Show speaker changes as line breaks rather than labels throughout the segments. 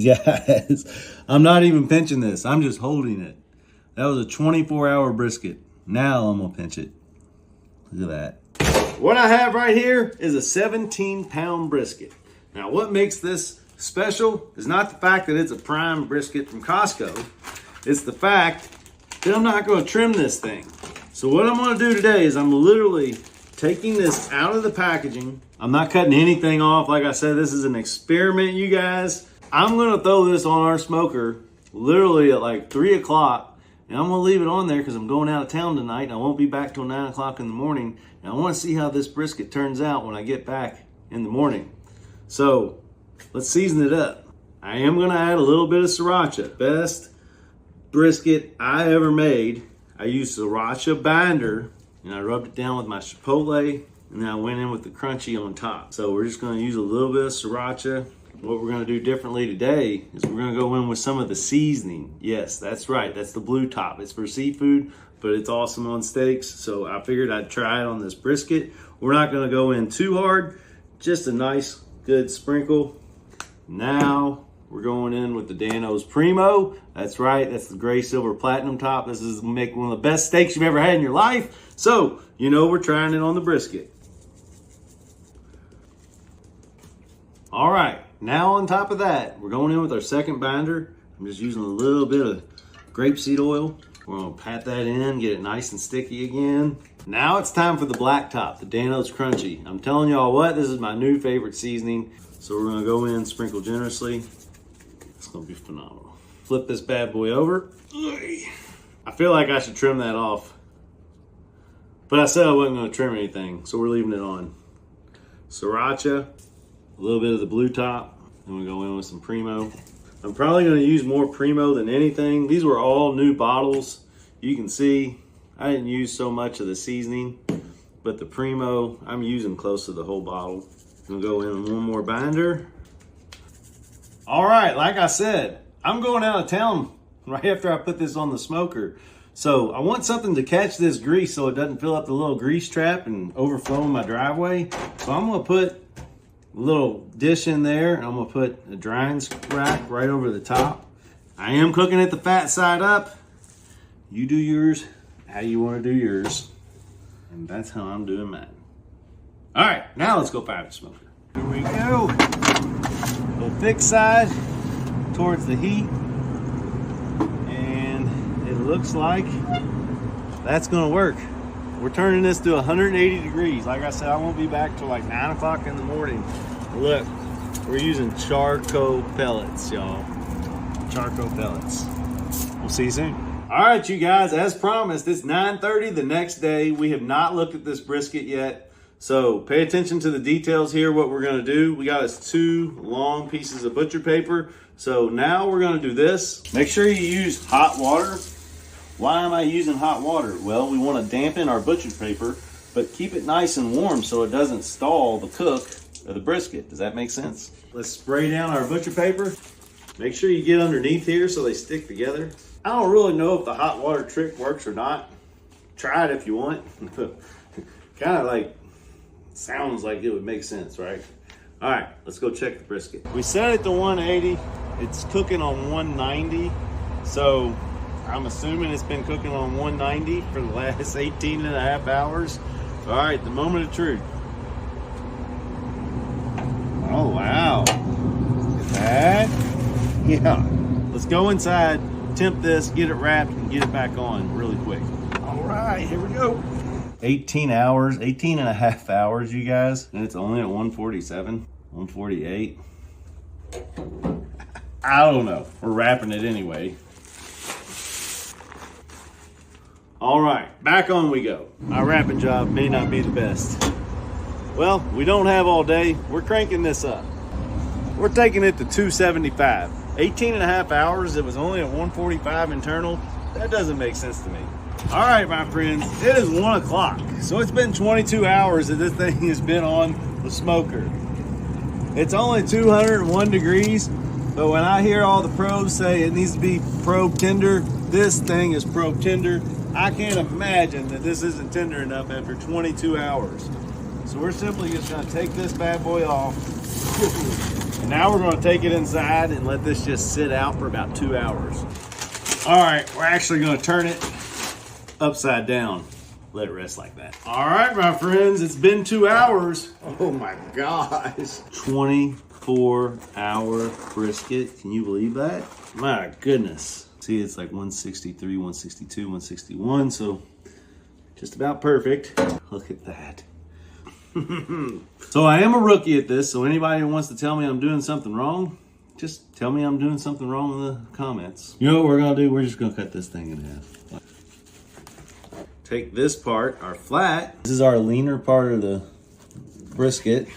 Guys, I'm not even pinching this. I'm just holding it. That was a 24-hour brisket. Now I'm gonna pinch it. Look at that. What I have right here is a 17-pound brisket. Now what makes this special is not the fact that it's a prime brisket from Costco. It's the fact that I'm not gonna trim this thing. So what I'm gonna do today is I'm literally taking this out of the packaging. I'm not cutting anything off. Like I said, this is an experiment, you guys. I'm gonna throw this on our smoker literally at like 3 o'clock, and I'm gonna leave it on there because I'm going out of town tonight and I won't be back till 9 o'clock in the morning. And I wanna see how this brisket turns out when I get back in the morning. So let's season it up. I am gonna add a little bit of sriracha. Best brisket I ever made. I used sriracha binder and I rubbed it down with my chipotle, and then I went in with the crunchy on top. So we're just gonna use a little bit of sriracha. What we're gonna do differently today is we're gonna go in with some of the seasoning. Yes, that's right, that's the blue top. It's for seafood, but it's awesome on steaks. So I figured I'd try it on this brisket. We're not gonna go in too hard, just a nice, good sprinkle. Now we're going in with the Dano's Primo. That's right, that's the gray silver platinum top. This is make one of the best steaks you've ever had in your life. So, you know we're trying it on the brisket. All right, now on top of that, we're going in with our second binder. I'm just using a little bit of grapeseed oil. We're gonna pat that in, get it nice and sticky again. Now it's time for the black top, the Dano's Crunchy. I'm telling y'all what, this is my new favorite seasoning. So we're gonna go in, sprinkle generously. It's gonna be phenomenal. Flip this bad boy over. I feel like I should trim that off, but I said I wasn't gonna trim anything, so we're leaving it on. Sriracha, a little bit of the blue top, and we go in with some Primo. I'm probably gonna use more Primo than anything. These were all new bottles. You can see I didn't use so much of the seasoning, but the Primo, I'm using close to the whole bottle. I'm gonna go in with one more binder. All right, like I said, I'm going out of town right after I put this on the smoker. So I want something to catch this grease so it doesn't fill up the little grease trap and overflow in my driveway. So I'm gonna put a little dish in there, and I'm gonna put a drying rack right over the top. I am cooking it the fat side up. You do yours how you wanna do yours. And that's how I'm doing mine. All right, now let's go fire the smoker. Here we go. The thick side towards the heat. And it looks like that's gonna work. We're turning this to 180 degrees. Like I said, I won't be back till like 9 o'clock in the morning. Look, we're using charcoal pellets, y'all. Charcoal pellets. We'll see you soon. All right, you guys, as promised, it's 9:30 the next day. We have not looked at this brisket yet. So pay attention to the details here, what we're gonna do. We got us 2 long pieces of butcher paper. So now we're gonna do this. Make sure you use hot water. Why am I using hot water? Well, we wanna dampen our butcher paper, but keep it nice and warm so it doesn't stall the cook of the brisket. Does that make sense? Let's spray down our butcher paper. Make sure you get underneath here so they stick together. I don't really know if the hot water trick works or not. Try it if you want. Kind of like, sounds like it would make sense, right? All right, let's go check the brisket. We set it to 180. It's cooking on 190. So I'm assuming it's been cooking on 190 for the last 18 and a half hours. All right, the moment of truth. Oh, wow. Look at that. Yeah. Let's go inside, temp this, get it wrapped, and get it back on really quick. All right, here we go. 18 hours, 18 and a half hours, you guys. And it's only at 147, 148. I don't know. We're wrapping it anyway. All right, back on we go. My wrapping job may not be the best. Well, we don't have all day. We're cranking this up. We're taking it to 275. 18 and a half hours, it was only at 145 internal. That doesn't make sense to me. All right, my friends, it is 1 o'clock. So it's been 22 hours that this thing has been on the smoker. It's only 201 degrees, but when I hear all the pros say it needs to be probe tender, this thing is probe tender. I can't imagine that this isn't tender enough after 22 hours. So we're simply just gonna take this bad boy off Now we're gonna take it inside and let this just sit out for about 2 hours. All right, we're actually gonna turn it upside down. Let it rest like that. All right, my friends, it's been 2 hours.
Oh my gosh.
24-hour brisket. Can you believe that? My goodness. See, it's like 163, 162, 161, so just about perfect. Look at that. So I am a rookie at this, so anybody who wants to tell me I'm doing something wrong, just tell me I'm doing something wrong in the comments. You know what we're gonna do? We're just gonna cut this thing in half. Take this part, our flat. This is our leaner part of the brisket.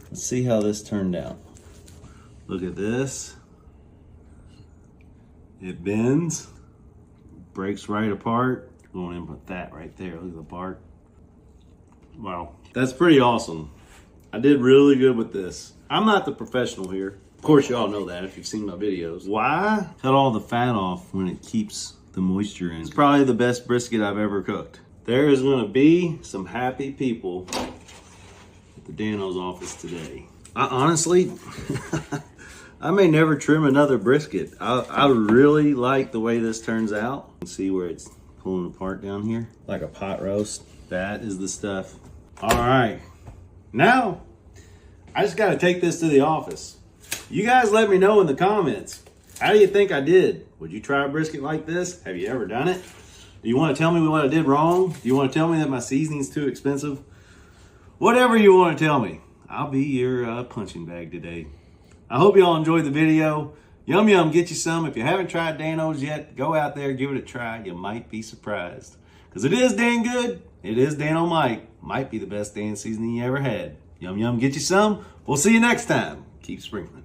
Let's see how this turned out. Look at this. It bends, breaks right apart. Going in with that right there. Look at the bark. Wow, that's pretty awesome. I did really good with this. I'm not the professional here. Of course, y'all know that if you've seen my videos. Why? Cut all the fat off when it keeps the moisture in. It's probably the best brisket I've ever cooked. There is gonna be some happy people at the Dano's office today. I honestly, I may never trim another brisket. I really like the way this turns out. You can see where it's pulling apart down here, like a pot roast. That is the stuff. All right, now I just gotta take this to the office. You guys let me know in the comments. How do you think I did? Would you try a brisket like this? Have you ever done it? Do you want to tell me what I did wrong? Do you want to tell me that my seasoning's too expensive? Whatever you want to tell me. I'll be your punching bag today. I hope y'all enjoyed the video. Yum Yum, get you some. If you haven't tried Dano's yet, go out there, give it a try. You might be surprised. Because it is dang good. It is Dano Mike. Might be the best Dan seasoning you ever had. Yum Yum, get you some. We'll see you next time. Keep sprinkling.